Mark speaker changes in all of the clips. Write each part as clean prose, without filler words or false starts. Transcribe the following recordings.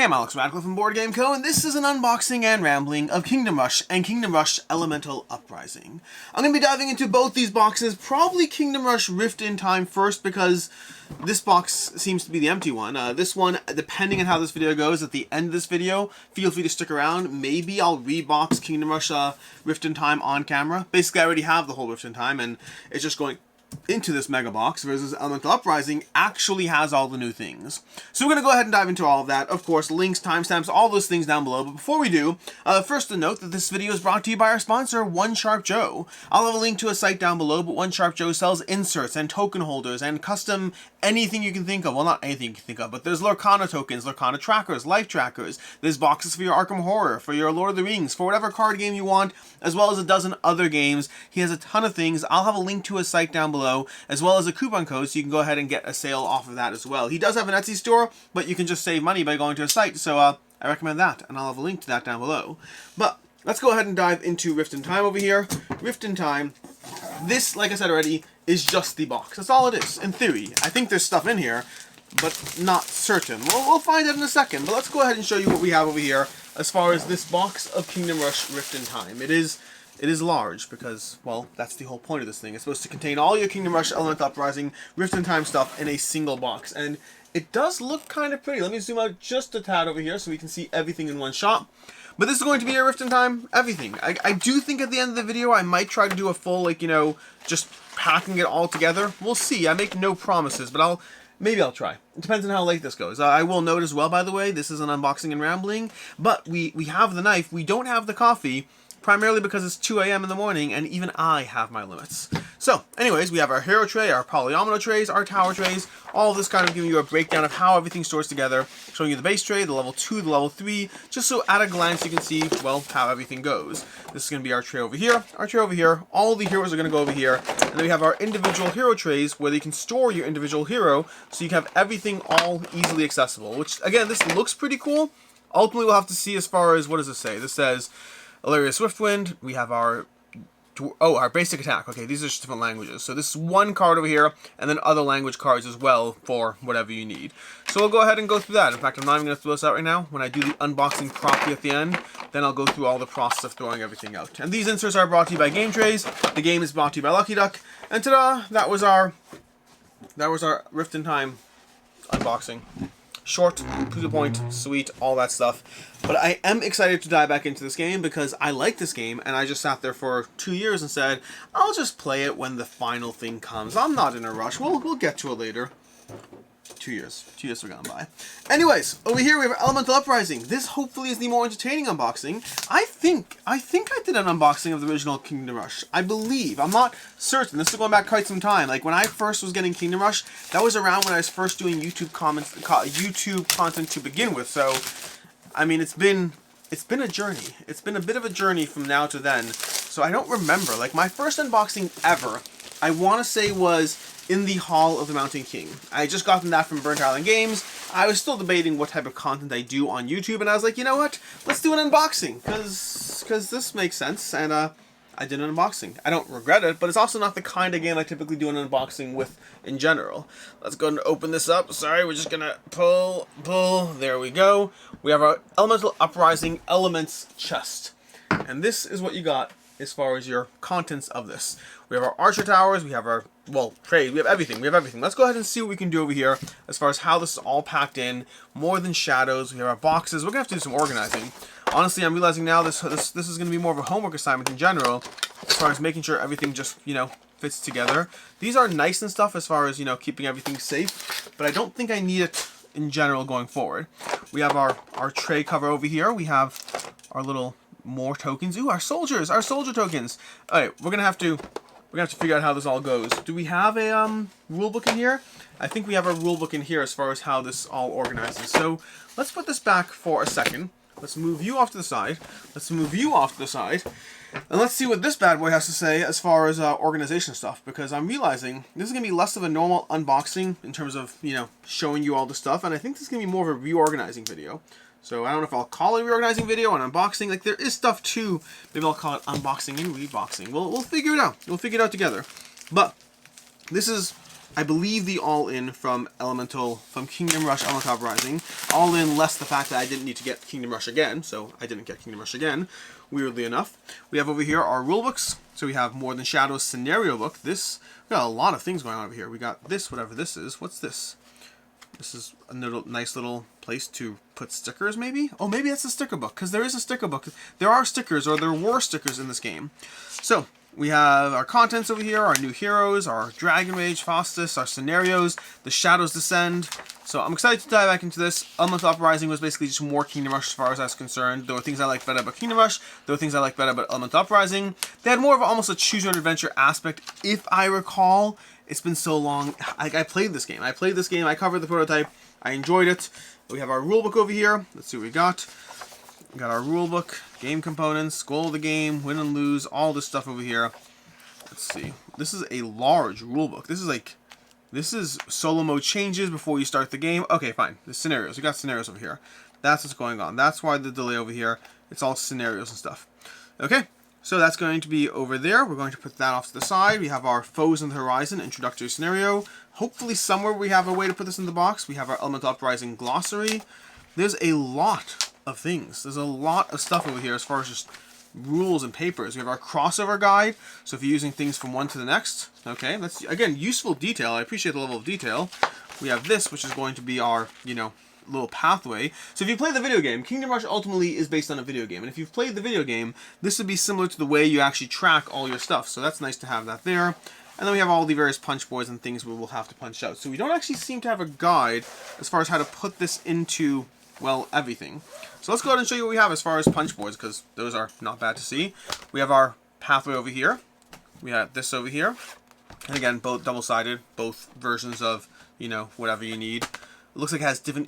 Speaker 1: I'm Alex Radical from Board Game Co., and this is an unboxing and rambling of Kingdom Rush and Kingdom Rush Elemental Uprising. I'm going to be diving into both these boxes, probably Kingdom Rush Rift in Time first, because this box seems to be the empty one. This one, depending on how this video goes, at the end of this video, feel free to stick around. Maybe I'll rebox Kingdom Rush Rift in Time on camera. Basically, I already have the whole Rift in Time, and it's just going into this mega box, versus Elemental Uprising actually has all the new things. So we're going to go ahead and dive into all of that. Of course, links, timestamps, all those things down below. But before we do, first to note that this video is brought to you by our sponsor, OneSharpJoe. I'll have a link to a site down below, but OneSharpJoe sells inserts and token holders and custom anything you can think of. Well, not anything you can think of, but there's Lorcana tokens, Lorcana trackers, life trackers. There's boxes for your Arkham Horror, for your Lord of the Rings, for whatever card game you want, as well as a dozen other games. He has a ton of things. I'll have a link to his site down below, as well as a coupon code, so you can go ahead and get a sale off of that as well. He does have an Etsy store, but you can just save money by going to his site, so I recommend that, and I'll have a link to that down below. But let's go ahead and dive into Rift in Time over here. Rift in Time, this, like I said already, is just the box. That's all it is, in theory. I think there's stuff in here, but not certain. We'll find out in a second, but let's go ahead and show you what we have over here as far as this box of Kingdom Rush Rift in Time. It is large because, well, that's the whole point of this thing. It's supposed to contain all your Kingdom Rush, Elemental Uprising, Rift in Time stuff in a single box. And it does look kind of pretty. Let me zoom out just a tad over here so we can see everything in one shot. But this is going to be a Rift in Time everything. I do think at the end of the video I might try to do a full, like, you know, just packing it all together. We'll see. I make no promises, but maybe I'll try. It depends on how late this goes. I will note as well, by the way, this is an unboxing and rambling, but we have the knife. We don't have the coffee, primarily because it's 2 a.m. in the morning, and even I have my limits. So, anyways, we have our hero tray, our polyomino trays, our tower trays, all of this kind of giving you a breakdown of how everything stores together, showing you the base tray, the level 2, the level 3, just so at a glance you can see, well, how everything goes. This is going to be our tray over here, all the heroes are going to go over here, and then we have our individual hero trays where you can store your individual hero, so you can have everything all easily accessible, which, again, this looks pretty cool. Ultimately, we'll have to see as far as, what does this say? This says Illyria Swiftwind, we have our basic attack. Okay, these are just different languages. So this is one card over here, and then other language cards as well for whatever you need. So we'll go ahead and go through that. In fact, I'm not even going to throw this out right now. When I do the unboxing properly at the end, then I'll go through all the process of throwing everything out. And these inserts are brought to you by Game Trays. The game is brought to you by Lucky Duck. And ta-da! That was our Rift in Time unboxing. Short, to the point, sweet, all that stuff. But I am excited to dive back into this game because I like this game, and I just sat there for 2 years and said, I'll just play it when the final thing comes. I'm not in a rush. We'll get to it later. 2 years. 2 years have gone by. Anyways, over here we have Elemental Uprising. This hopefully is the more entertaining unboxing. I think I did an unboxing of the original Kingdom Rush. I believe. I'm not certain. This is going back quite some time. Like when I first was getting Kingdom Rush, that was around when I was first doing YouTube content to begin with. So, I mean, it's been a journey. It's been a bit of a journey from now to then. So I don't remember. Like my first unboxing ever, I want to say was in the Hall of the Mountain King. I had just gotten that from Burnt Island Games. I was still debating what type of content I do on YouTube, and I was like, you know what? Let's do an unboxing, because this makes sense, and I did an unboxing. I don't regret it, but it's also not the kind of game I typically do an unboxing with in general. Let's go and open this up. Sorry, we're just gonna pull. There we go. We have our Elemental Uprising Elements chest, and this is what you got as far as your contents of this. We have our Archer Towers, we have our, well, trade, we have everything, Let's go ahead and see what we can do over here as far as how this is all packed in. More than shadows, we have our boxes. We're going to have to do some organizing. Honestly, I'm realizing now this is going to be more of a homework assignment in general, as far as making sure everything just, you know, fits together. These are nice and stuff as far as, you know, keeping everything safe, but I don't think I need it in general going forward. We have our tray cover over here. We have our little more tokens. Ooh, our soldier tokens. All right, we're gonna have to figure out how this all goes. Do we have a rule book in here? I think we have a rule book in here as far as how this all organizes. So let's put this back for a second. Let's move you off to the side. And let's see what this bad boy has to say as far as organization stuff, because I'm realizing this is going to be less of a normal unboxing in terms of, you know, showing you all the stuff, and I think this is going to be more of a reorganizing video. So I don't know if I'll call it a reorganizing video or an unboxing. Like, there is stuff too. Maybe I'll call it unboxing and reboxing. We'll figure it out. We'll figure it out together. But this is I believe the all-in from Kingdom Rush Elemental Uprising. All-in less the fact that I didn't need to get Kingdom Rush again, so I didn't get Kingdom Rush again, weirdly enough. We have over here our rulebooks. So we have More Than Shadows scenario book. We got a lot of things going on over here. We got this, whatever this is. What's this? This is a nice little place to put stickers, maybe? Oh, maybe that's a sticker book, because there is a sticker book. There are stickers, or there were stickers in this game. So, we have our contents over here, our new heroes, our Dragon Rage, Faustus, our scenarios, the Shadows Descend. So I'm excited to dive back into this. Elemental Uprising was basically just more Kingdom Rush as far as I was concerned. There were things I liked better about Kingdom Rush. There were things I liked better about Elemental Uprising. They had more of almost a choose-your-own-adventure aspect, if I recall. It's been so long. I played this game. I covered the prototype. I enjoyed it. We have our rulebook over here. Let's see what we got. We got our rulebook, game components, goal of the game, win and lose, all this stuff over here. Let's see. This is a large rulebook. This is solo mode changes before you start the game. Okay, fine. The scenarios. We got scenarios over here. That's what's going on. That's why the delay over here. It's all scenarios and stuff. Okay, so that's going to be over there. We're going to put that off to the side. We have our Foes on the Horizon introductory scenario. Hopefully somewhere we have a way to put this in the box. We have our Elemental Uprising glossary. There's a lot of things. There's a lot of stuff over here as far as just rules and papers. We have our crossover guide, so if you're using things from one to the next, okay, that's, again, useful detail. I appreciate the level of detail. We have this, which is going to be our, little pathway. So if you play the video game, Kingdom Rush ultimately is based on a video game, and if you've played the video game, this would be similar to the way you actually track all your stuff, so that's nice to have that there. And then we have all the various punch boards and things we will have to punch out. So we don't actually seem to have a guide as far as how to put this into, well, everything. So let's go ahead and show you what we have as far as punch boards, because those are not bad to see. We have our pathway over here. We have this over here. And again, both double-sided, both versions of, whatever you need. It looks like it has different,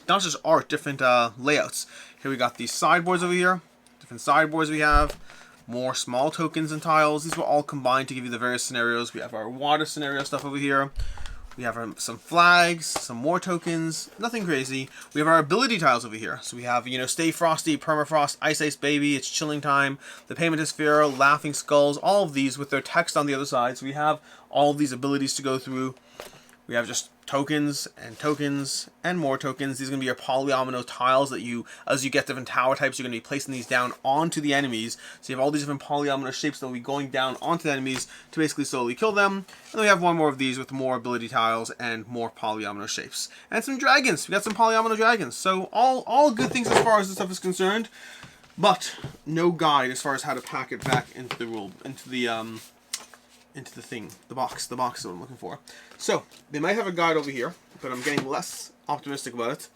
Speaker 1: not just art, different layouts. Here we got these sideboards over here. Different sideboards we have. More small tokens and tiles. These were all combined to give you the various scenarios. We have our water scenario stuff over here. We have some flags, some more tokens, nothing crazy. We have our ability tiles over here. So we have, Stay Frosty, Permafrost, Ice Baby, It's Chilling Time, the Payment is Fair, Laughing Skulls, all of these with their text on the other side. So we have all of these abilities to go through. We have just tokens and more tokens. These are going to be your polyomino tiles that as you get different tower types, you're going to be placing these down onto the enemies. So you have all these different polyomino shapes that will be going down onto the enemies to basically slowly kill them. And then we have one more of these with more ability tiles and more polyomino shapes. And some dragons. We got some polyomino dragons. So all good things as far as this stuff is concerned, but no guide as far as how to pack it back into the the box is what I'm looking for. So, they might have a guide over here, but I'm getting less optimistic about it.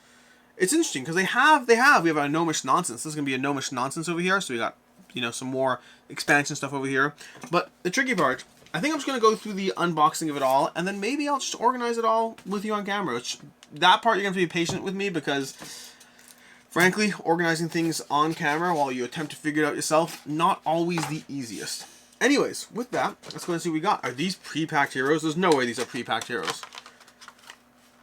Speaker 1: It's interesting, because we have a gnomish nonsense. This is going to be a gnomish nonsense over here, so we got, some more expansion stuff over here. But the tricky part, I think I'm just going to go through the unboxing of it all, and then maybe I'll just organize it all with you on camera. That part you're going to have to be patient with me, because frankly, organizing things on camera while you attempt to figure it out yourself, not always the easiest. Anyways, with that, let's go and see what we got. Are these pre-packed heroes? There's no way these are pre-packed heroes.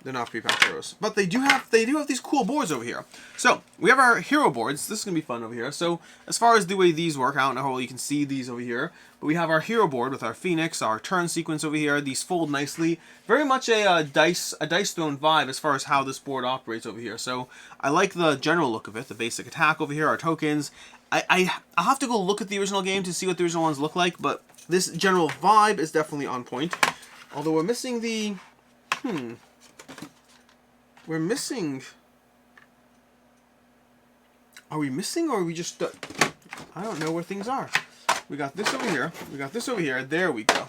Speaker 1: They're not pre-packed heroes. But they do have these cool boards over here. So, we have our hero boards. This is going to be fun over here. So, as far as the way these work, I don't know how well you can see these over here. But we have our hero board with our Phoenix, our turn sequence over here. These fold nicely. Very much a dice throne vibe as far as how this board operates over here. So, I like the general look of it. The basic attack over here, our tokens. I'll have to go look at the original game to see what the original ones look like, but this general vibe is definitely on point. Although we're missing the... We're missing... Are we missing, or are we just... I don't know where things are. We got this over here. We got this over here. There we go.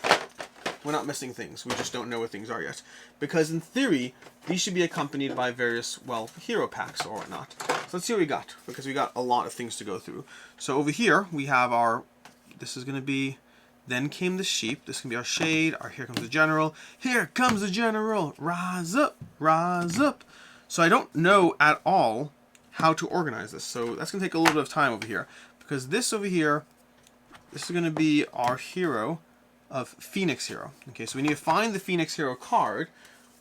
Speaker 1: We're not missing things. We just don't know where things are yet. Because in theory, these should be accompanied by various, well, hero packs or whatnot. So let's see what we got, because we got a lot of things to go through. So over here, we have our, this is going to be, Then Came the Sheep. This can be our Shade, our Here Comes the General. Here comes the General. Rise up, rise up. So I don't know at all how to organize this. So that's going to take a little bit of time over here. Because this over here, this is going to be our hero of Phoenix Hero. Okay, so we need to find the Phoenix Hero card,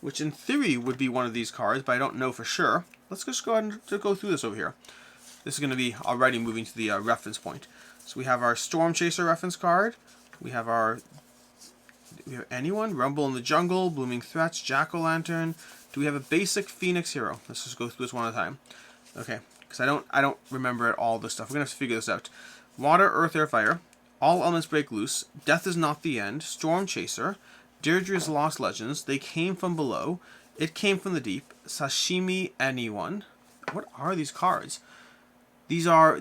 Speaker 1: which in theory would be one of these cards, but I don't know for sure. Let's just go ahead and go through this over here. This is going to be already moving to the reference point. So we have our Storm Chaser reference card. We have our Do we have anyone? Rumble in the Jungle, Blooming Threats, Jack-o'-lantern. Do we have a basic Phoenix hero? Let's just go through this one at a time. Okay, because I don't remember at all this stuff. We're gonna have to figure this out. Water, Earth, Air, Fire. All elements break loose. Death is not the end. Storm Chaser. Deirdre's Lost Legends. They came from below. It came from the deep. Sashimi, anyone. What are these cards? These are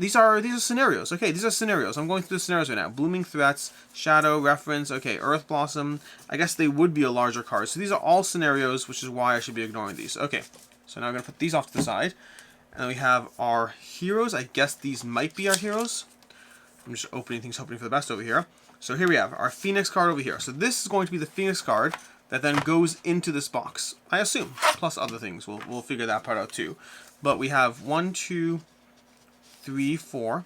Speaker 1: scenarios. Okay, these are scenarios. I'm going through the scenarios right now. Blooming Threats, Shadow, Reference, okay, Earth Blossom. I guess they would be a larger card. So these are all scenarios, which is why I should be ignoring these. Okay, so now I'm going to put these off to the side. And we have our heroes. I guess these might be our heroes. I'm just opening things, hoping for the best over here. So here we have our Phoenix card over here. So this is going to be the Phoenix card that then goes into this box, I assume, plus other things. We'll figure that part out too. But we have 1, 2, 3, 4,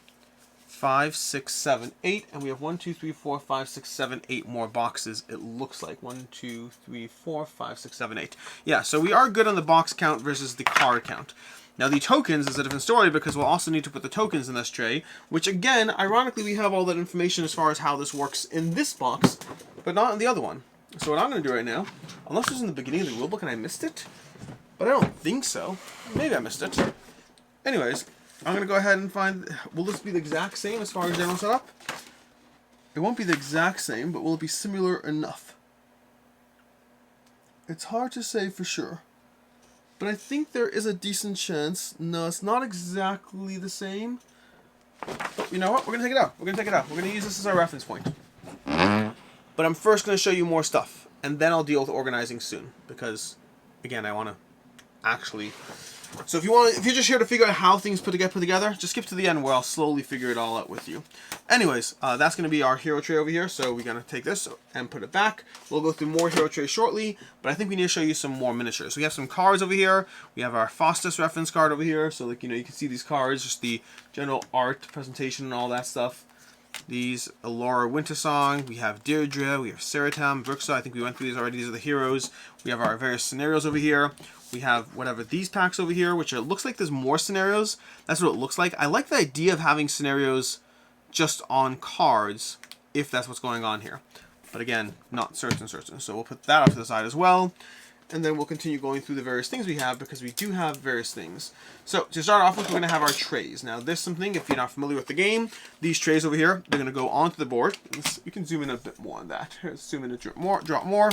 Speaker 1: 5, 6, 7, 8, and we have 1, 2, 3, 4, 5, 6, 7, 8 more boxes. It looks like 1, 2, 3, 4, 5, 6, 7, 8. Yeah, so we are good on the box count versus the card count. Now the tokens is a different story because we'll also need to put the tokens in this tray, which again, ironically, we have all that information as far as how this works in this box, but not in the other one. So what I'm going to do right now, unless it was in the beginning of the rulebook and I missed it, but I don't think so. Maybe I missed it. Anyways, I'm going to go ahead and find... Will this be the exact same as far as general setup? It won't be the exact same, but will it be similar enough? It's hard to say for sure. But I think there is a decent chance. No, it's not exactly the same. But you know what? We're going to take it out. We're going to take it out. We're going to use this as our reference point. But I'm first going to show you more stuff. And then I'll deal with organizing soon. Because, again, I want to actually... So if you're just here to figure out how things get put together, just skip to the end where I'll slowly figure it all out with you. Anyways, that's going to be our hero tray over here. So we're going to take this and put it back. We'll go through more hero trays shortly, but I think we need to show you some more miniatures. So we have some cards over here. We have our Faustus reference card over here. So like, you know, you can see these cards, just the general art presentation and all that stuff. These Allura Wintersong, we have Deirdre, we have Seratam, Bruxa. I think we went through these already. These are the heroes. We have our various scenarios over here. We have whatever these packs over here, which it looks like there's more scenarios. That's what it looks like. I like the idea of having scenarios just on cards, if that's what's going on here. But again, not certain. So we'll put that off to the side as well. And then we'll continue going through the various things we have, because we do have various things. So to start off with, we're going to have our trays. Now there's something, if you're not familiar with the game, these trays over here, they're going to go onto the board. You can zoom in a bit more on that. Zoom in a drop more.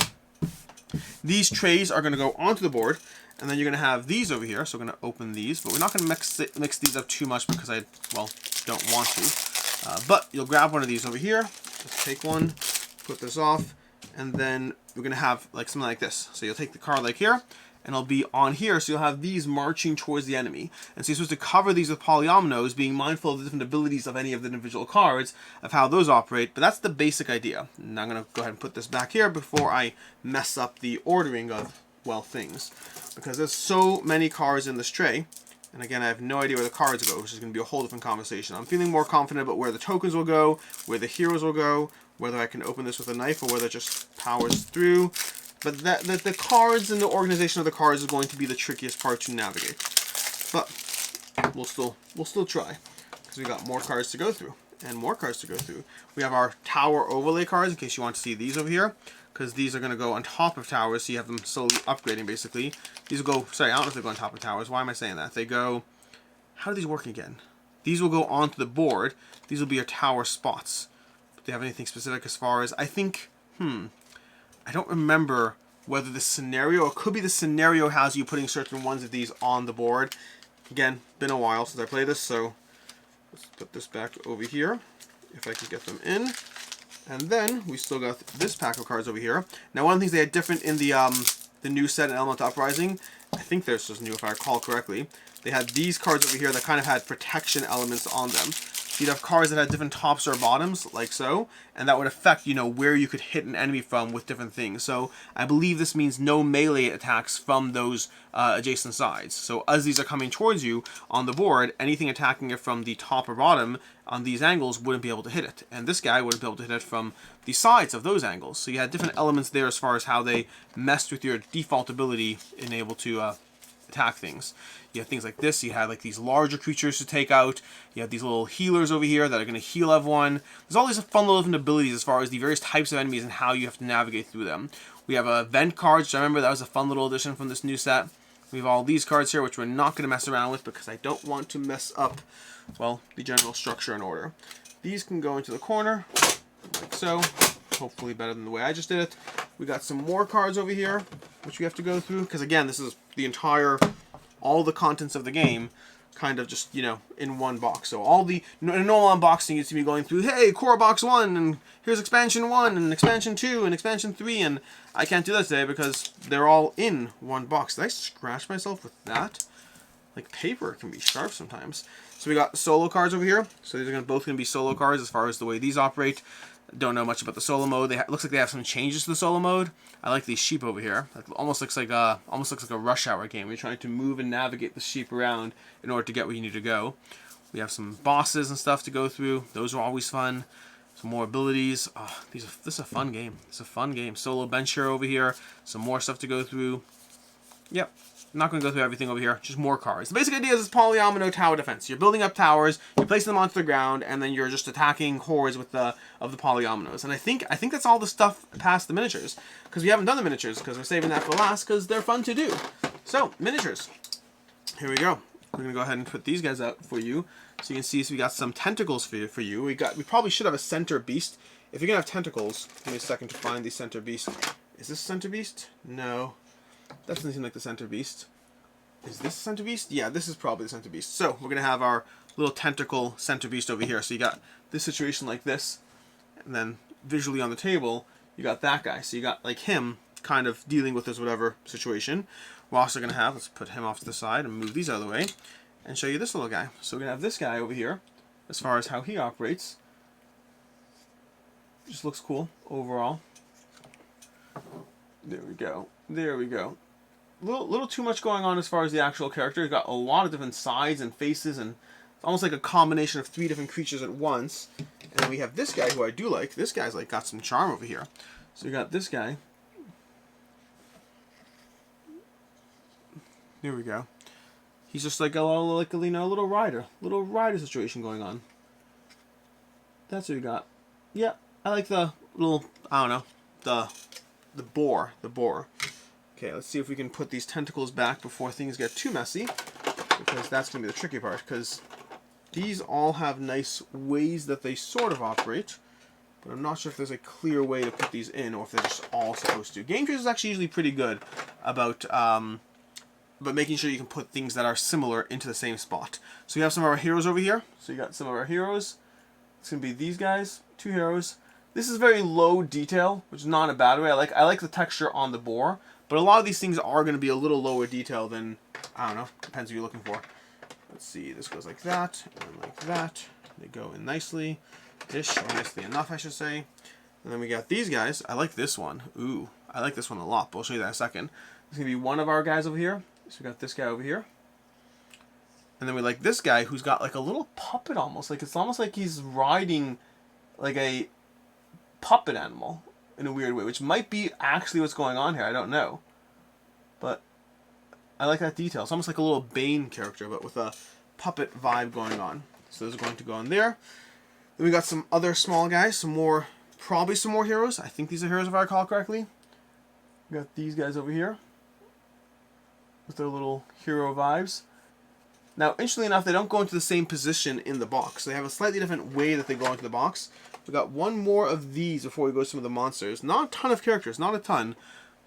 Speaker 1: These trays are going to go onto the board. And then you're going to have these over here, so we're going to open these, but we're not going to mix these up too much because I, well, don't want to. But you'll grab one of these over here, just take one, put this off, and then we're going to have like something like this. So you'll take the card like here, and it'll be on here, so you'll have these marching towards the enemy. And so you're supposed to cover these with polyominoes, being mindful of the different abilities of any of the individual cards, of how those operate, but that's the basic idea. And I'm going to go ahead and put this back here before I mess up the ordering of, well, things. Because there's so many cards in this tray, and again, I have no idea where the cards go, which is going to be a whole different conversation. I'm feeling more confident about where the tokens will go, where the heroes will go, whether I can open this with a knife or whether it just powers through. But the cards and the organization of the cards is going to be the trickiest part to navigate. But we'll still try, because we got more cards to go through and more cards to go through. We have our tower overlay cards, in case you want to see these over here, because these are going to go on top of towers, so you have them slowly upgrading, basically. These will go, sorry, I don't know if they go on top of towers. Why am I saying that? They go, how do these work again? These will go onto the board. These will be your tower spots. Do they have anything specific as far as, I think, I don't remember whether the scenario, it could be the scenario has you putting certain ones of these on the board. Again, been a while since I played this, so let's put this back over here, if I can get them in. And then we still got this pack of cards over here. Now, one of the things they had different in the new set in Elemental Uprising, I think this was new if I recall correctly, they had these cards over here that kind of had protection elements on them. You'd have cards that had different tops or bottoms, like so, and that would affect, you know, where you could hit an enemy from with different things. So I believe this means no melee attacks from those adjacent sides. So as these are coming towards you on the board, anything attacking it from the top or bottom on these angles wouldn't be able to hit it. And this guy wouldn't be able to hit it from the sides of those angles. So you had different elements there as far as how they messed with your default ability in able to attack things. You have things like this. You have like these larger creatures to take out. You have these little healers over here that are going to heal everyone. There's all these fun little different abilities as far as the various types of enemies and how you have to navigate through them. We have event cards, which I remember that was a fun little addition from this new set. We have all these cards here, which we're not going to mess around with because I don't want to mess up, well, the general structure and order. These can go into the corner, like so. Hopefully better than the way I just did it. We got some more cards over here, which we have to go through, because again, this is the entire, all the contents of the game, kind of just, you know, in one box. So all the, in a normal unboxing, you'd see me going through, hey, core box 1, and here's expansion 1, and expansion 2, and expansion 3, and I can't do that today because they're all in one box. Did I scratch myself with that? Like, paper can be sharp sometimes. So we got solo cards over here. So these are both going to be solo cards as far as the way these operate. Don't know much about the solo mode. Looks like they have some changes to the solo mode. I like these sheep over here. It almost looks like a rush hour game. You're trying to move and navigate the sheep around in order to get where you need to go. We have some bosses and stuff to go through. Those are always fun. Some more abilities. Oh, this is a fun game. It's a fun game. Solo bench hero over here. Some more stuff to go through. Yep. I'm not going to go through everything over here, just more cards. The basic idea is polyomino tower defense. You're building up towers, you're placing them onto the ground, and then you're just attacking hordes with the polyominoes. And I think that's all the stuff past the miniatures, because we haven't done the miniatures, because we're saving that for last, because they're fun to do. So, miniatures. Here we go. We're going to go ahead and put these guys out for you, so you can see. So we got some tentacles for you. We probably should have a center beast. If you're going to have tentacles, give me a second to find the center beast. Is this center beast? No. That doesn't seem like the center beast. Is this the center beast? Yeah, this is probably the center beast. So we're going to have our little tentacle center beast over here. So you got this situation like this, and then visually on the table, you got that guy. So you got like him kind of dealing with this whatever situation. We're also going to have, let's put him off to the side and move these out of the way, and show you this little guy. So we're going to have this guy over here, as far as how he operates. Just looks cool overall. There we go. There we go. Little too much going on as far as the actual character. You've got a lot of different sides and faces, and it's almost like a combination of 3 different creatures at once. And then we have this guy who I do like. This guy's like got some charm over here. So we got this guy. There we go. He's just like a little rider situation going on. That's what we got. Yeah, I like the little, I don't know, the boar. Okay, let's see if we can put these tentacles back before things get too messy, because that's going to be the tricky part, because these all have nice ways that they sort of operate, but I'm not sure if there's a clear way to put these in, or if they're just all supposed to. Game Trace is actually usually pretty good about making sure you can put things that are similar into the same spot. So you have some of our heroes over here. So you got some of our heroes. It's going to be these guys, 2 heroes. This is very low detail, which is not in a bad way. I like the texture on the boar, but a lot of these things are going to be a little lower detail than, I don't know, depends what you're looking for. Let's see, this goes like that, and like that. They go in nicely-ish, or nicely enough, I should say. And then we got these guys. I like this one. Ooh, I like this one a lot, but I'll show you that in a second. There's going to be one of our guys over here. So we got this guy over here. And then we like this guy who's got like a little puppet almost. Like it's almost like he's riding like a puppet animal in a weird way, which might be actually what's going on here. I don't know. But I like that detail. It's almost like a little Bane character, but with a puppet vibe going on. So those are going to go in there. Then we got some other small guys, probably some more heroes. I think these are heroes if I recall correctly. We got these guys over here with their little hero vibes. Now, interestingly enough, they don't go into the same position in the box. They have a slightly different way that they go into the box. We got one more of these before we go to some of the monsters. Not a ton of characters, not a ton.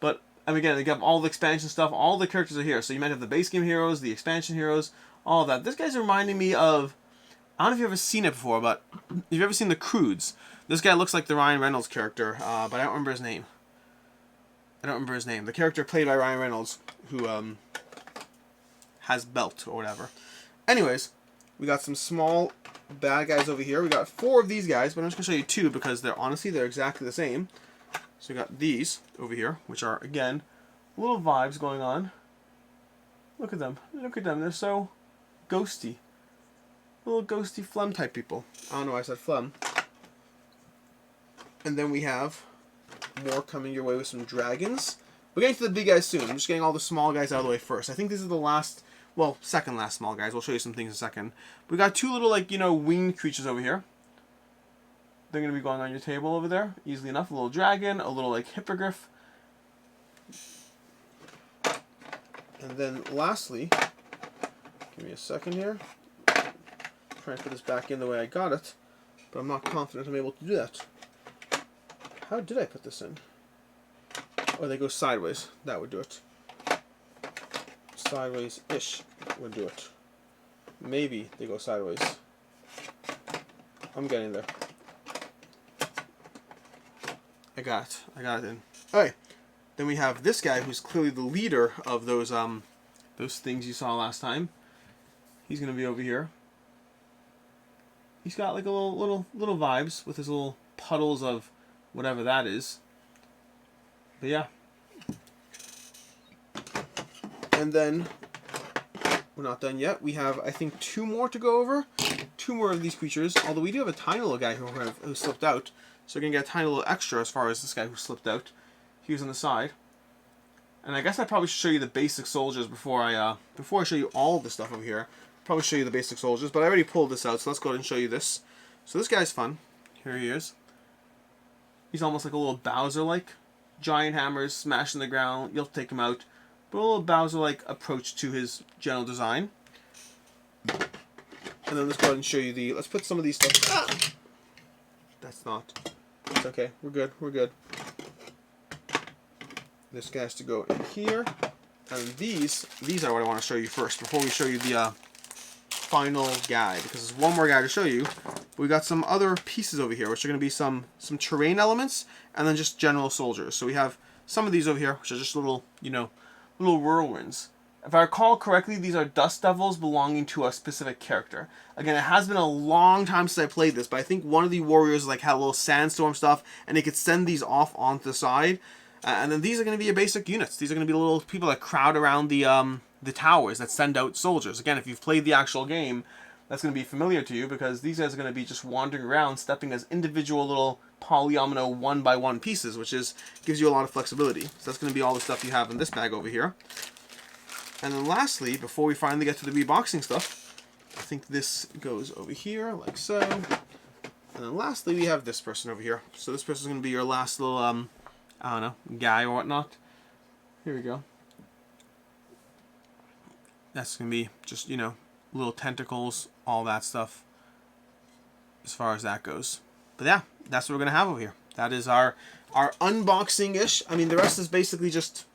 Speaker 1: But, and again, they got all the expansion stuff. All the characters are here. So you might have the base game heroes, the expansion heroes, all of that. This guy's reminding me of, I don't know if you've ever seen it before, but if you've ever seen The Croods, this guy looks like the Ryan Reynolds character, but I don't remember his name. The character played by Ryan Reynolds, who has belt or whatever. Anyways, we got some small bad guys over here. We got 4 of these guys, but I'm just going to show you 2 because they're exactly the same. So we got these over here, which are, again, little vibes going on. Look at them. They're so ghosty. Little ghosty phlegm type people. I don't know why I said phlegm. And then we have more coming your way with some dragons. We're getting to the big guys soon. I'm just getting all the small guys out of the way first. I think this is the last, well, second last small guys. We'll show you some things in a second. We got two little, like, you know, winged creatures over here. They're going to be going on your table over there, easily enough. A little dragon, a little, like, hippogriff. And then, lastly, give me a second here. Try and put this back in the way I got it, but I'm not confident I'm able to do that. How did I put this in? Oh, they go sideways. That would do it. Sideways-ish would do it. Maybe they go sideways. I'm getting there. I got it. I got it in. Alright. Then we have this guy who's clearly the leader of those things you saw last time. He's gonna be over here. He's got like a little vibes with his little puddles of whatever that is. But yeah. And then we're not done yet. We have, I think, two more to go over. Two more of these creatures. Although we do have a tiny little guy who slipped out. So we're gonna get a tiny little extra as far as this guy who slipped out. He was on the side. And I guess I probably should show you the basic soldiers before I show you all of the stuff over here. Probably show you the basic soldiers, but I already pulled this out, so let's go ahead and show you this. So this guy's fun. Here he is. He's almost like a little Bowser-like. Giant hammers, smashing the ground. You'll take him out. But a little Bowser-like approach to his general design. And then let's go ahead and show you the... Let's put some of these stuff... Ah! That's not... It's okay. We're good. We're good. This guy has to go in here. And these are what I want to show you first, before we show you the final guy. Because there's one more guy to show you. We got some other pieces over here, which are going to be some terrain elements, and then just general soldiers. So we have some of these over here, which are just little, you know, little whirlwinds. If I recall correctly, these are dust devils belonging to a specific character. Again, it has been a long time since I played this, but I think one of the warriors like had a little sandstorm stuff, and they could send these off onto the side. And then these are going to be your basic units. These are going to be the little people that crowd around the towers that send out soldiers. Again, if you've played the actual game, that's going to be familiar to you, because these guys are going to be just wandering around, stepping as individual little polyomino 1x1 pieces, which gives you a lot of flexibility. So that's going to be all the stuff you have in this bag over here. And then lastly, before we finally get to the reboxing stuff, I think this goes over here, like so. And then lastly, we have this person over here. So this person is going to be your last little, I don't know, guy or whatnot. Here we go. That's going to be just, you know, little tentacles, all that stuff, as far as that goes. But yeah, that's what we're going to have over here. That is our unboxing-ish. I mean, the rest is basically just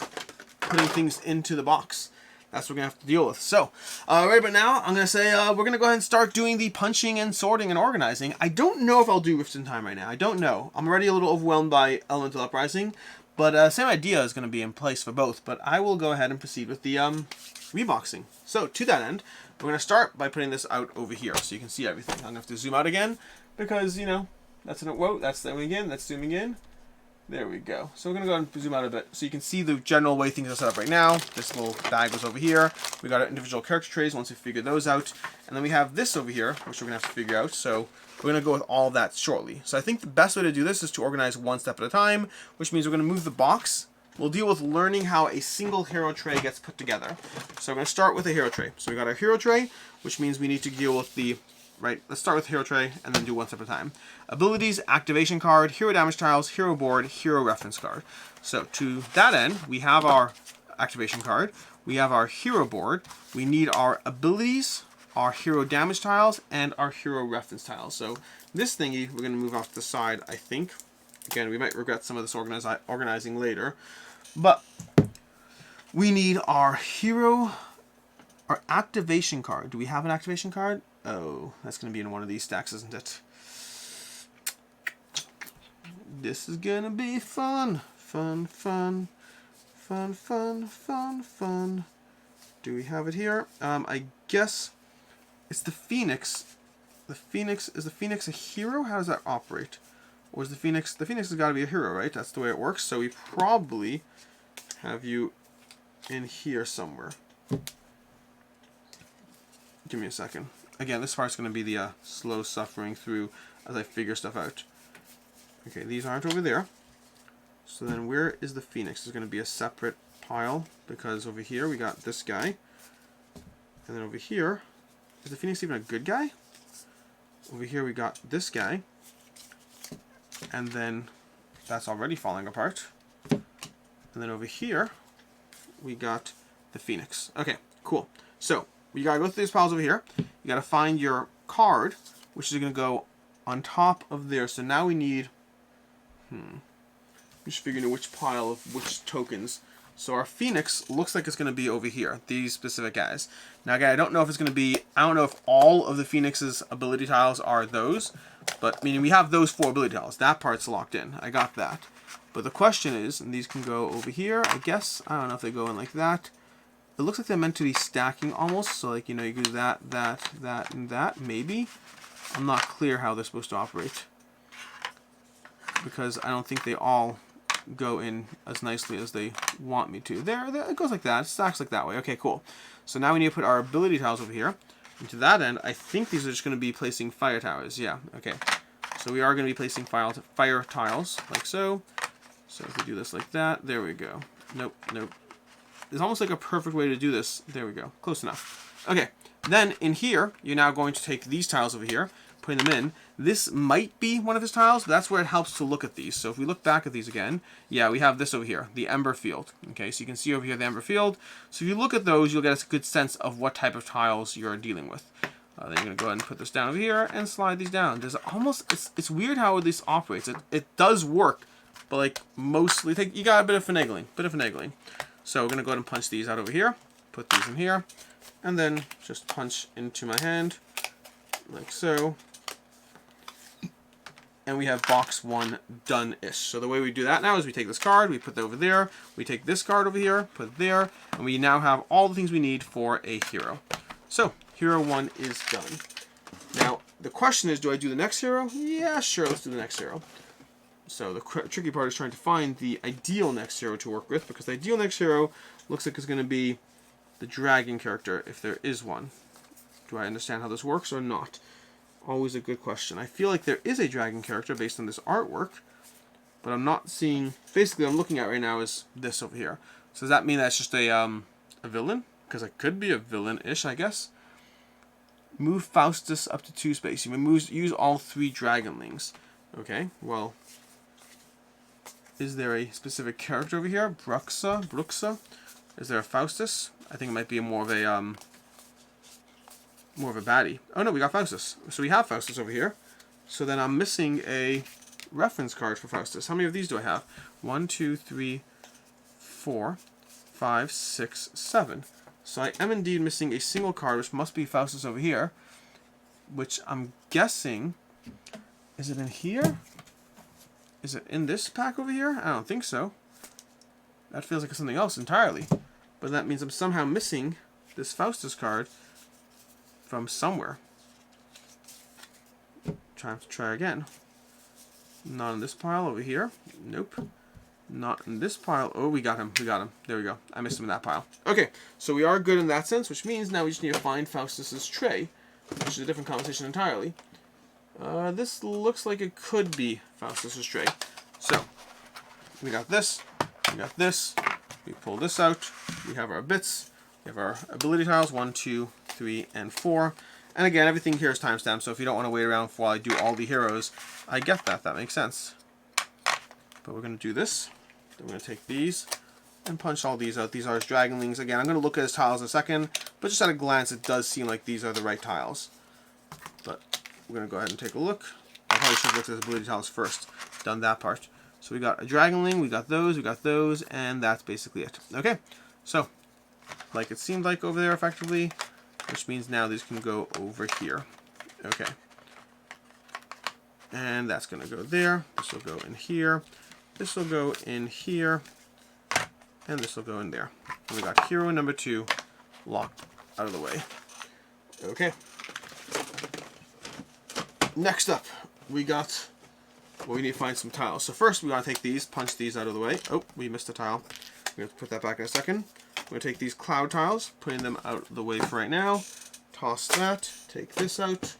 Speaker 1: putting things into the box. That's what we're going to have to deal with. So, right about now, I'm going to say we're going to go ahead and start doing the punching and sorting and organizing. I don't know if I'll do Rift in Time right now. I don't know. I'm already a little overwhelmed by Elemental Uprising. But same idea is going to be in place for both. But I will go ahead and proceed with the reboxing. So, to that end, we're going to start by putting this out over here so you can see everything. I'm going to have to zoom out again because, you know, whoa, that's zooming in, that's zooming in. There we go. So we're going to go and zoom out a bit so you can see the general way things are set up right now. This little bag goes over here. We got our individual character trays once we figure those out. And then we have this over here, which we're going to have to figure out. So we're going to go with all of that shortly. So I think the best way to do this is to organize one step at a time, which means we're going to move the box. We'll deal with learning how a single hero tray gets put together. So we're going to start with a hero tray. So we got our hero tray, which means we need to deal with the... Right, let's start with hero tray and then do one step at a time. Abilities, activation card, hero damage tiles, hero board, hero reference card. So to that end, we have our activation card, we have our hero board, we need our abilities, our hero damage tiles, and our hero reference tiles. So this thingy we're going to move off to the side, I think. Again, we might regret some of this organizing later. But we need our our activation card. Do we have an activation card? Oh, that's going to be in one of these stacks, isn't it? This is going to be fun. Fun, fun, fun, fun, fun, fun. Do we have it here? I guess it's the Phoenix. Is the Phoenix a hero? How does that operate? Or is the Phoenix has got to be a hero, right? That's the way it works. So we probably have you in here somewhere. Give me a second. Again, this part's going to be the slow suffering through as I figure stuff out. Okay, these aren't over there. So then where is the Phoenix? There's going to be a separate pile, because over here we got this guy. And then over here, is the Phoenix even a good guy? Over here we got this guy. And then that's already falling apart. And then over here, we got the Phoenix. Okay, cool. So we gotta go through these piles over here. You gotta find your card, which is gonna go on top of there. So now we need, just figuring out which pile of which tokens. So our Phoenix looks like it's going to be over here, these specific guys. Now again, I don't know if it's going to be, I don't know if all of the Phoenix's ability tiles are those, but meaning we have those 4 ability tiles. That part's locked in. I got that. But the question is, and these can go over here, I guess. I don't know if they go in like that. It looks like they're meant to be stacking almost. So like, you know, you do that, that, that, and that, maybe. I'm not clear how they're supposed to operate, because I don't think they all go in as nicely as they want me to. There, it goes like that. It stacks like that way. Okay, cool. So now we need to put our ability tiles over here. And to that end, I think these are just going to be placing fire towers. Yeah, okay. So we are going to be placing fire tiles, like so. So if we do this like that, there we go. Nope, nope. It's almost like a perfect way to do this. There we go. Close enough. Okay, then in here, you're now going to take these tiles over here, putting them in. This might be one of his tiles, but that's where it helps to look at these. So if we look back at these again, yeah, we have this over here, the Ember Field. Okay, so you can see over here the Ember Field. So if you look at those, you'll get a good sense of what type of tiles you're dealing with. Then you're going to go ahead and put this down over here and slide these down. There's almost, it's weird how this operates. It does work, but like mostly, you got a bit of finagling. So we're going to go ahead and punch these out over here, put these in here, and then just punch into my hand, like so. And we have box 1 done-ish. So the way we do that now is we take this card, we put it over there, we take this card over here, put it there, and we now have all the things we need for a hero. So, hero 1 is done. Now, the question is, do I do the next hero? Yeah, sure, let's do the next hero. So the tricky part is trying to find the ideal next hero to work with, because the ideal next hero looks like it's going to be the dragon character, if there is one. Do I understand how this works or not? Always a good question. I feel like there is a dragon character based on this artwork, but I'm not seeing... Basically, what I'm looking at right now is this over here. So does that mean that's just a villain? Because it could be a villain-ish, I guess. Move Faustus up to 2 space. You can use all 3 dragonlings. Okay, well... Is there a specific character over here? Bruxa? Is there a Faustus? I think it might be more of a baddie. Oh no, we got Faustus. So we have Faustus over here. So then I'm missing a reference card for Faustus. How many of these do I have? 1, 2, 3, 4, 5, 6, 7. So I am indeed missing a single card, which must be Faustus over here. Which I'm guessing... Is it in here? Is it in this pack over here? I don't think so. That feels like something else entirely. But that means I'm somehow missing this Faustus card from somewhere. Try again. Not in this pile over here. Nope. Not in this pile. Oh, we got him. There we go. I missed him in that pile. Okay, so we are good in that sense, which means now we just need to find Faustus's tray, which is a different conversation entirely. This looks like it could be Faustus's tray. So, we got this, we pull this out, we have our bits, we have our ability tiles, 1, 2, 3, and 4. And again, everything here is timestamped, so if you don't want to wait around while I do all the heroes, I get that, that makes sense. But we're going to do this, then we're going to take these, and punch all these out. These are his dragonlings. Again, I'm going to look at his tiles in a second, but just at a glance, it does seem like these are the right tiles. But we're going to go ahead and take a look. I probably should have looked at his ability tiles first, done that part. So we got a dragonling, we got those, and that's basically it. Okay, so, like it seemed like over there effectively, which means now these can go over here. Okay. And that's going to go there, this will go in here, this will go in here, and this will go in there. And we got hero number 2 locked out of the way. Okay. Next up, we got... Well, we need to find some tiles. So first, we want to take these, punch these out of the way. Oh, we missed a tile. We're going to put that back in a second. We're going to take these cloud tiles, putting them out of the way for right now. Toss that. Take this out.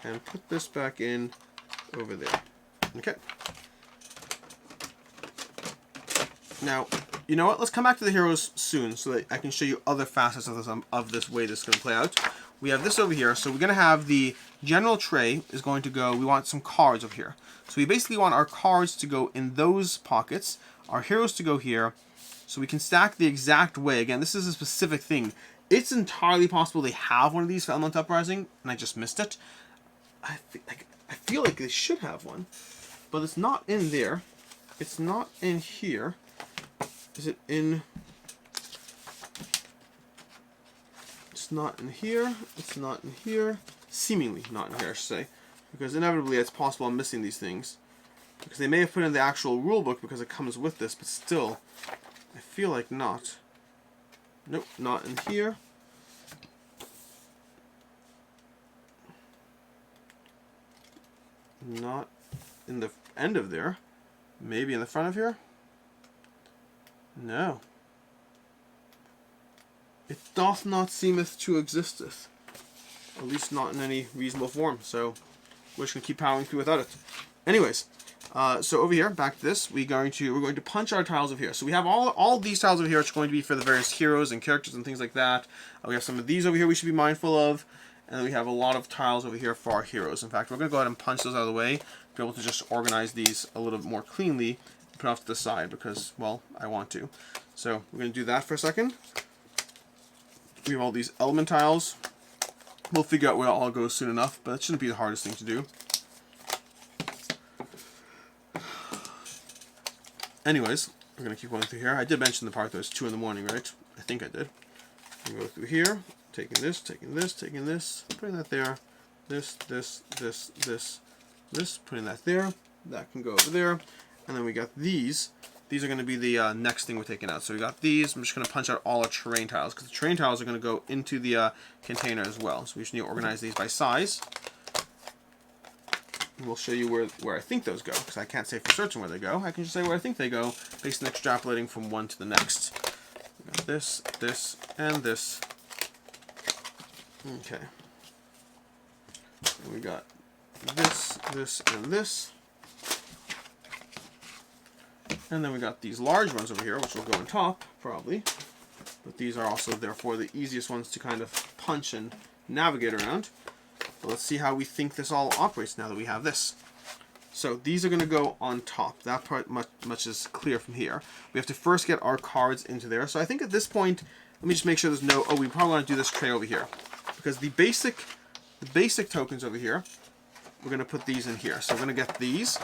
Speaker 1: And put this back in over there. Okay. Now, you know what? Let's come back to the heroes soon so that I can show you other facets of this way this is going to play out. We have this over here. So we're going to have the general tray is going to go, we want some cards over here. So we basically want our cards to go in those pockets, our heroes to go here, so we can stack the exact way. Again, this is a specific thing. It's entirely possible they have one of these for Elemental Uprising, and I just missed it. I feel like they should have one, but it's not in there. It's not in here. Is it in? It's not in here. It's not in here. Seemingly not in here, I should say. Because inevitably it's possible I'm missing these things. Because they may have put in the actual rulebook because it comes with this, but still, I feel like not. Nope, not in here. Not in the end of there. Maybe in the front of here? No. It doth not seemeth to existeth. At least not in any reasonable form, so we're just going to keep powering through without it. Anyways, so over here, back to this, we're going to punch our tiles over here. So we have all these tiles over here, which are going to be for the various heroes and characters and things like that. We have some of these over here we should be mindful of, and then we have a lot of tiles over here for our heroes. In fact, we're going to go ahead and punch those out of the way, be able to just organize these a little bit more cleanly, put off to the side because, well, I want to. So we're going to do that for a second. We have all these element tiles. We'll figure out where it all goes soon enough, but it shouldn't be the hardest thing to do. Anyways, we're going to keep going through here. I did mention the part that was 2 in the morning, right? I think I did. We go through here, taking this, taking this, taking this, putting that there, this, putting that there. That can go over there. And then we got these. These are going to be the next thing we're taking out. So we got these. I'm just going to punch out all our terrain tiles because the terrain tiles are going to go into the container as well. So we just need to organize these by size. And we'll show you where I think those go because I can't say for certain where they go. I can just say where I think they go based on extrapolating from one to the next. We got this, this, and this. Okay. And we got this, this, and this. And then we got these large ones over here, which will go on top, probably. But these are also, therefore, the easiest ones to kind of punch and navigate around. But let's see how we think this all operates now that we have this. So these are going to go on top. That part much is clear from here. We have to first get our cards into there. So I think at this point, let me just make sure there's no... Oh, we probably want to do this tray over here. Because the basic tokens over here, we're going to put these in here. So we're going to get these.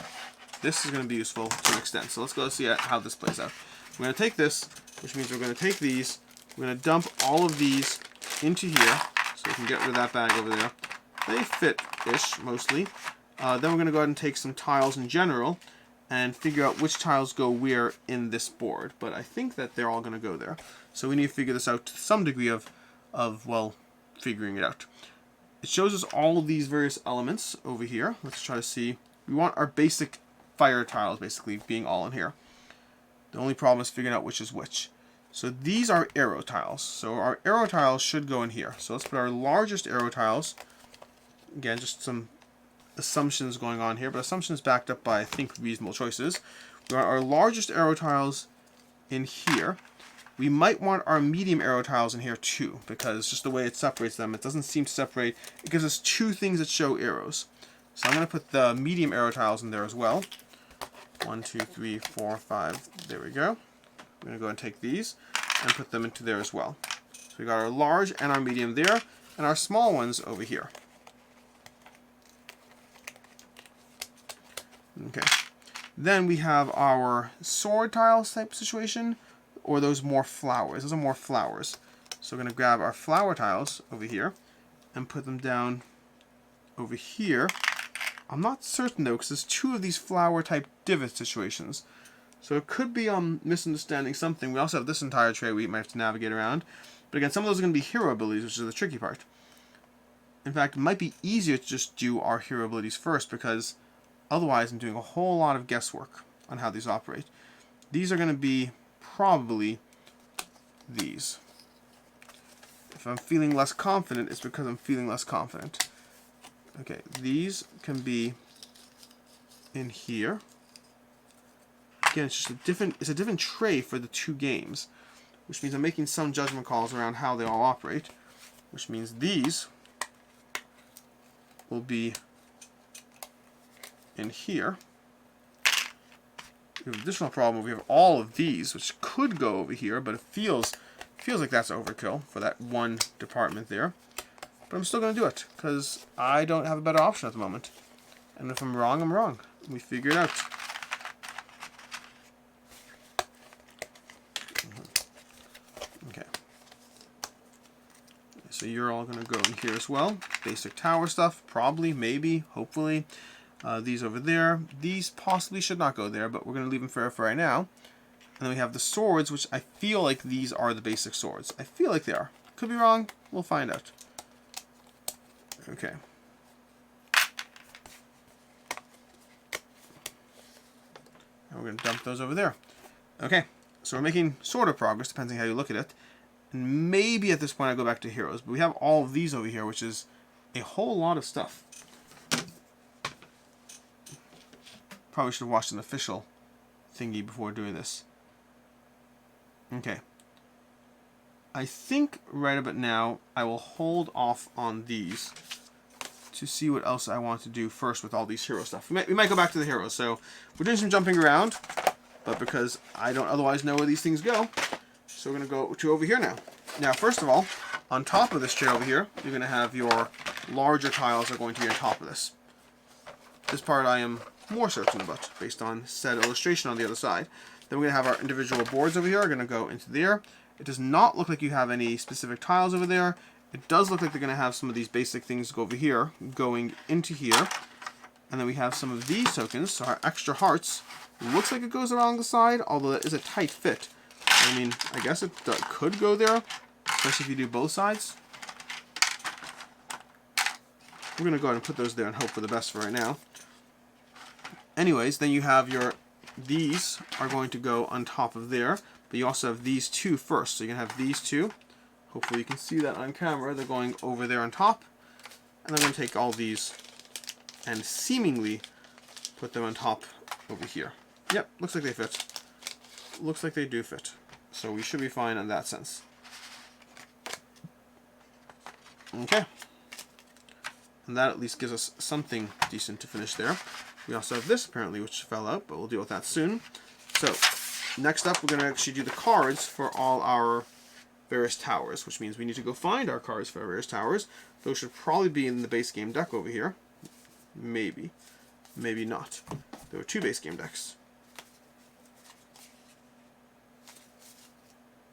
Speaker 1: This is going to be useful to an extent. So let's go see how this plays out. We're going to take this, which means we're going to take these. We're going to dump all of these into here. So we can get rid of that bag over there. They fit-ish, mostly. Then we're going to go ahead and take some tiles in general and figure out which tiles go where in this board. But I think that they're all going to go there. So we need to figure this out to some degree of well, figuring it out. It shows us all of these various elements over here. Let's try to see. We want our basic fire tiles basically being all in here. The only problem is figuring out which is which. So these are arrow tiles. So our arrow tiles should go in here. So let's put our largest arrow tiles. Again, just some assumptions going on here, but assumptions backed up by, I think, reasonable choices. We want our largest arrow tiles in here. We might want our medium arrow tiles in here too, because just the way it separates them, it doesn't seem to separate. It gives us 2 things that show arrows. So I'm going to put the medium arrow tiles in there as well. 1, 2, 3, 4, 5. There we go. We're going to go and take these and put them into there as well. So we got our large and our medium there, and our small ones over here. Okay. Then we have our sword tiles type situation, or those more flowers. Those are more flowers. So we're going to grab our flower tiles over here and put them down over here. I'm not certain though, because there's 2 of these flower type divot situations. So it could be misunderstanding something. We also have this entire tray we might have to navigate around. But again, some of those are going to be hero abilities, which is the tricky part. In fact, it might be easier to just do our hero abilities first, because otherwise I'm doing a whole lot of guesswork on how these operate. These are going to be probably these. If I'm feeling less confident, it's because I'm feeling less confident. Okay, these can be in here. Again, it's just a different tray for the two games, which means I'm making some judgment calls around how they all operate, which means these will be in here. We have an additional problem. We have all of these, which could go over here, but it feels like that's overkill for that one department there. But I'm still going to do it, because I don't have a better option at the moment. And if I'm wrong, I'm wrong. We figure it out. Okay. So you're all going to go in here as well. Basic tower stuff, probably, maybe, hopefully. These over there. These possibly should not go there, but we're going to leave them for right now. And then we have the swords, which I feel like these are the basic swords. I feel like they are. Could be wrong. We'll find out. Okay. And we're going to dump those over there. Okay. So we're making sort of progress, depending on how you look at it. And maybe at this point I go back to heroes. But we have all of these over here, which is a whole lot of stuff. Probably should have watched an official thingy before doing this. Okay. I think right about now I will hold off on these to see what else I want to do first with all these hero stuff. We might go back to the heroes. So we're doing some jumping around, but because I don't otherwise know where these things go, so we're going to go to over here now. Now, first of all, on top of this tray over here, you're going to have your larger tiles are going to be on top of this. This part I am more certain about, based on said illustration on the other side. Then we're going to have our individual boards over here are going to go into there. It does not look like you have any specific tiles over there. It does look like they're going to have some of these basic things go over here, going into here. And then we have some of these tokens, so our extra hearts. Looks like it goes around the side, although that is a tight fit. I mean, I guess it could go there, especially if you do both sides. We're going to go ahead and put those there and hope for the best for right now. Anyways, then you have these are going to go on top of there, but you also have these two first. So you're going to have these two. Hopefully you can see that on camera. They're going over there on top. And I'm going to take all these and seemingly put them on top over here. Yep, looks like they fit. Looks like they do fit. So we should be fine in that sense. Okay. And that at least gives us something decent to finish there. We also have this, apparently, which fell out, but we'll deal with that soon. So, next up, we're going to actually do the cards for all our various towers, which means we need to go find our cards for our various towers. Those should probably be in the base game deck over here. Maybe. Maybe not. There were two base game decks.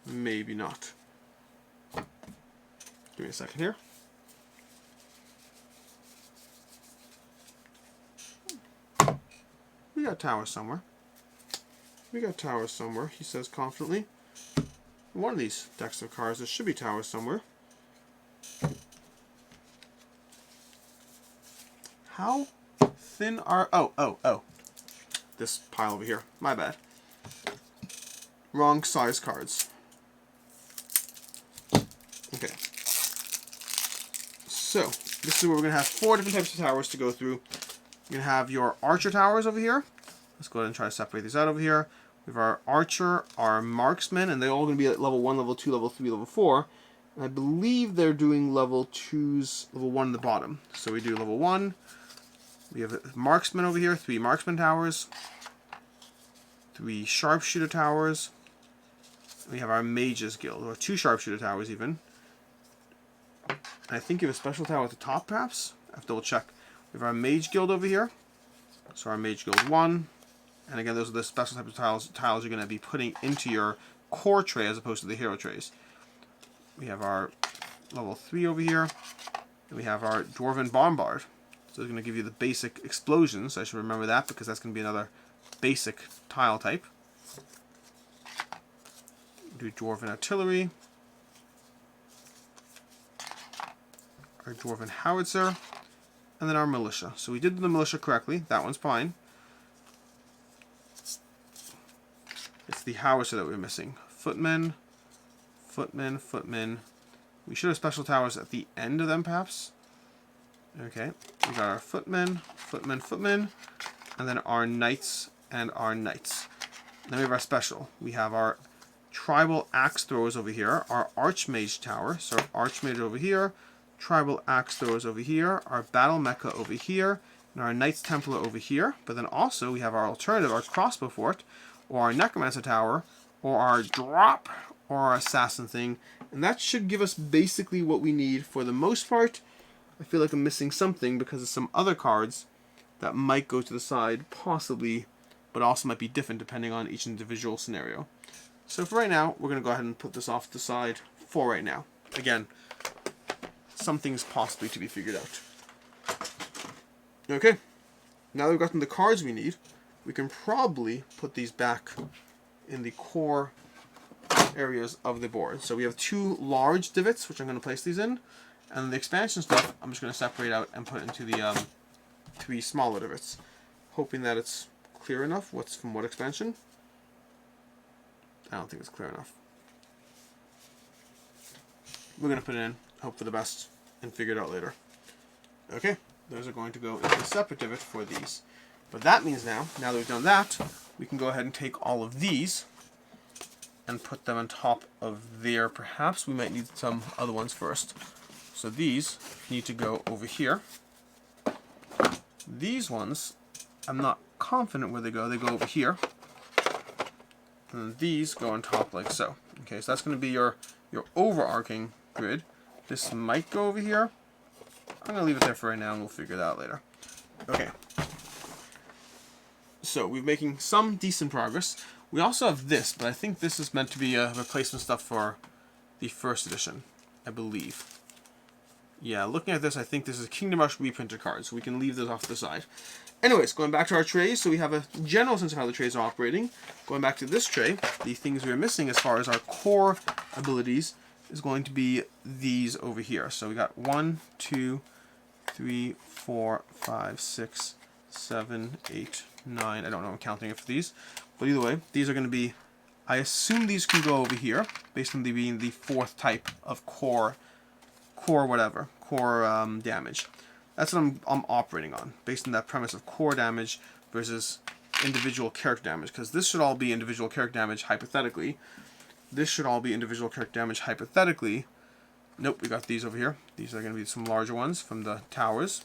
Speaker 1: Maybe not. Give me a second here. We got towers somewhere. We got towers somewhere, he says confidently. One of these decks of cards, there should be towers somewhere. How thin are... Oh. This pile over here. My bad. Wrong size cards. Okay. So, this is where we're going to have 4 different types of towers to go through. You're going to have your archer towers over here. Let's go ahead and try to separate these out over here. We have our archer, our marksman, and they're all going to be at level 1, level 2, level 3, level 4. And I believe they're doing level 2's, level 1 at the bottom. So we do level 1. We have a marksman over here, 3 marksman towers. 3 sharpshooter towers. We have our mages guild, or 2 sharpshooter towers even. And I think you have a special tower at the top, perhaps? I have to double check. We have our mage guild over here. So our mage guild 1. And again, those are the special types of tiles you're going to be putting into your core tray as opposed to the hero trays. We have our level 3 over here. And we have our dwarven bombard. So it's going to give you the basic explosions. So I should remember that because that's going to be another basic tile type. Do dwarven artillery. Our dwarven howitzer. And then our militia. So we did the militia correctly. That one's fine. It's the howitzer that we're missing. Footmen. Footmen. Footmen. We should have special towers at the end of them, perhaps. Okay. We got our footmen. Footmen. Footmen. and then our knights and our knights. Then we have our special. We have our tribal axe throwers over here, our archmage tower, so archmage over here, tribal axe throwers over here, our battle mecha over here, and our knights templar over here. But then also we have our alternative, our crossbow fort, or our necromancer tower, or our drop, or our assassin thing, and that should give us basically what we need for the most part. I feel like I'm missing something because of some other cards that might go to the side, possibly, but also might be different depending on each individual scenario. So for right now, we're going to go ahead and put this off to the side for right now. Again, some things possibly to be figured out. Okay, now that we've gotten the cards we need, we can probably put these back in the core areas of the board. So we have 2 large divots, which I'm going to place these in, and the expansion stuff I'm just going to separate out and put into the 3 smaller divots, hoping that it's clear enough what's from what expansion. I don't think it's clear enough. We're going to put it in, hope for the best, and figure it out later. Okay, those are going to go into a separate divot for these. But that means now that we've done that, we can go ahead and take all of these and put them on top of there. Perhaps we might need some other ones first. So these need to go over here. These ones, I'm not confident where they go. They go over here. And these go on top like so. Okay, so that's going to be your overarching grid. This might go over here. I'm going to leave it there for right now and we'll figure that out later. Okay. So we're making some decent progress. We also have this, but I think this is meant to be a replacement stuff for the first edition, I believe. Yeah, looking at this, I think this is Kingdom Rush reprinted cards, so we can leave those off to the side. Anyways, going back to our trays, so we have a general sense of how the trays are operating. Going back to this tray, the things we are missing as far as our core abilities is going to be these over here. So we got 1, 2, 3, 4, 5, 6, 7, 8, 9. I don't know, I'm counting it for these. But either way, these are going to be, I assume these can go over here, based on being the 4th type of core damage. That's what I'm operating on, based on that premise of core damage versus individual character damage, because this should all be individual character damage hypothetically. This should all be individual character damage hypothetically. Nope, we got these over here. These are going to be some larger ones from the towers.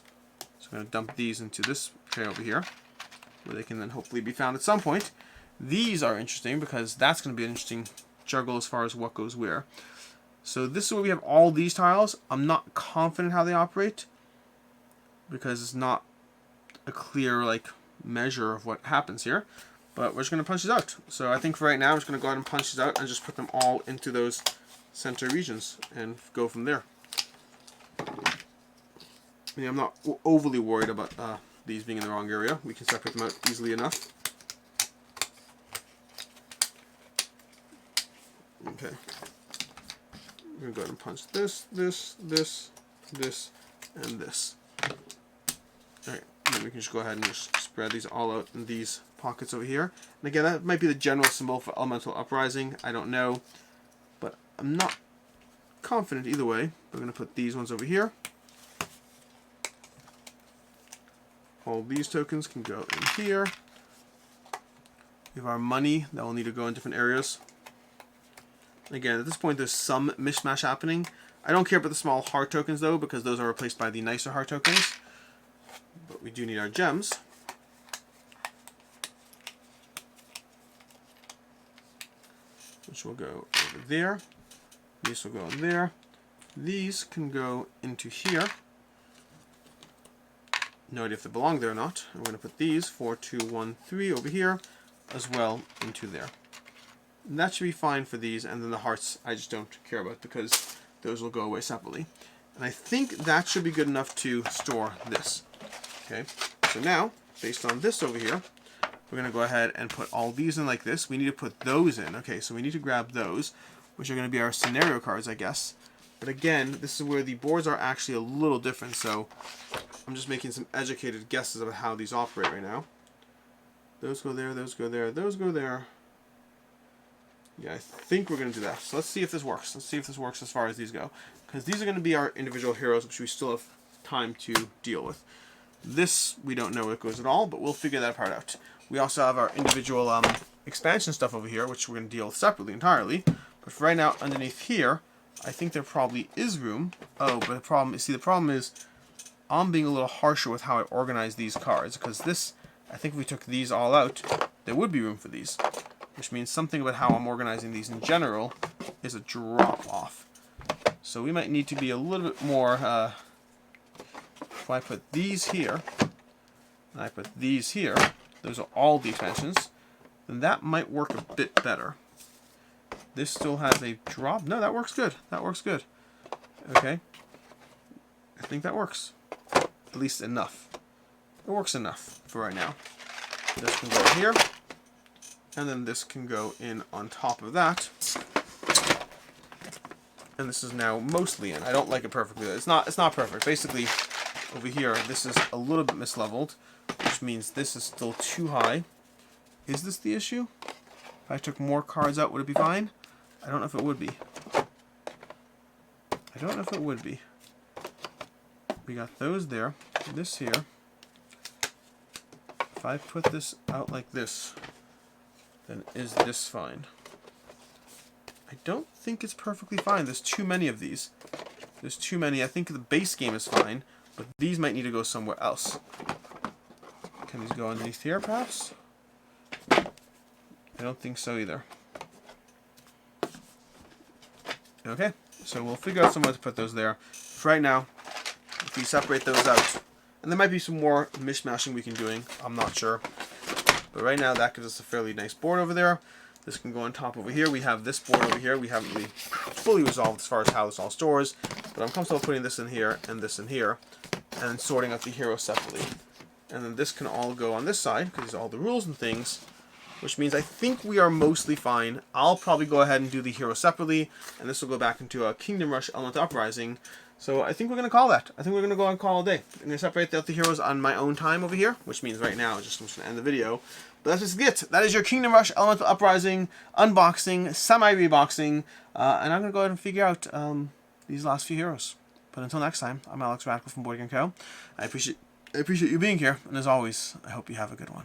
Speaker 1: So I'm going to dump these into this tray over here, where they can then hopefully be found at some point. These are interesting because that's going to be an interesting juggle as far as what goes where. So this is where we have all these tiles. I'm not confident how they operate, because it's not a clear measure of what happens here, but we're just going to punch these out. So I think for right now I'm just going to go ahead and punch these out and just put them all into those center regions and go from there. Yeah, I'm not overly worried about these being in the wrong area. We can separate them out easily enough. Okay, I'm going to go ahead and punch this, this, this, this, and this. Alright, then we can just go ahead and just spread these all out in these pockets over here. And again, that might be the general symbol for Elemental Uprising. I don't know, but I'm not confident either way. We're going to put these ones over here. All these tokens can go in here. We have our money that will need to go in different areas. Again, at this point there's some mishmash happening. I don't care about the small heart tokens though, because those are replaced by the nicer heart tokens. But we do need our gems. Which will go over there. These will go in there. These can go into here. No idea if they belong there or not. I'm going to put these 4, 2, 1, 3 over here as well into there. And that should be fine for these, and then the hearts I just don't care about because those will go away separately. And I think that should be good enough to store this. Okay, so now, based on this over here, we're going to go ahead and put all these in like this. We need to put those in. Okay, so we need to grab those, which are going to be our scenario cards, I guess. But again, this is where the boards are actually a little different, so I'm just making some educated guesses about how these operate right now. Those go there, those go there, those go there. Yeah, I think we're going to do that. So let's see if this works. Let's see if this works as far as these go. Because these are going to be our individual heroes, which we still have time to deal with. This, we don't know where it goes at all, but we'll figure that part out. We also have our individual expansion stuff over here, which we're going to deal with separately entirely. But for right now, underneath here, I think there probably is room. Oh, but the problem is I'm being a little harsher with how I organize these cards, because this, I think if we took these all out, there would be room for these. Which means something about how I'm organizing these in general is a drop off. So we might need to be a little bit more, if I put these here, and I put these here, those are all the expansions, then that might work a bit better. This still has a drop. No, that works good. That works good. Okay. I think that works. At least enough. It works enough for right now. This can go here. And then this can go in on top of that. And this is now mostly in. I don't like it perfectly. It's not perfect. Basically, over here, this is a little bit misleveled, which means this is still too high. Is this the issue? If I took more cards out, would it be fine? I don't know if it would be. I don't know if it would be. We got those there. This here. If I put this out like this, then is this fine? I don't think it's perfectly fine. There's too many of these. There's too many. I think the base game is fine, but these might need to go somewhere else. Can these go underneath here, perhaps? I don't think so either. Okay, so we'll figure out somewhere to put those there. For right now, if we separate those out, and there might be some more mishmashing we can doing, I'm not sure. But right now, that gives us a fairly nice board over there. This can go on top over here. We have this board over here. We haven't really fully resolved as far as how this all stores, but I'm comfortable putting this in here, and then sorting out the heroes separately. And then this can all go on this side, because these are all the rules and things, which means I think we are mostly fine. I'll probably go ahead and do the hero separately, and this will go back into a Kingdom Rush Elemental Uprising. So I think we're going to call that. I think we're going to go and call a day. I'm going to separate out the heroes on my own time over here, which means right now I'm just going to end the video. But that's just it. That is your Kingdom Rush Elemental Uprising unboxing, semi-reboxing, and I'm going to go ahead and figure out these last few heroes. But until next time, I'm Alex Radical from Board Game Co. I appreciate you being here, and as always, I hope you have a good one.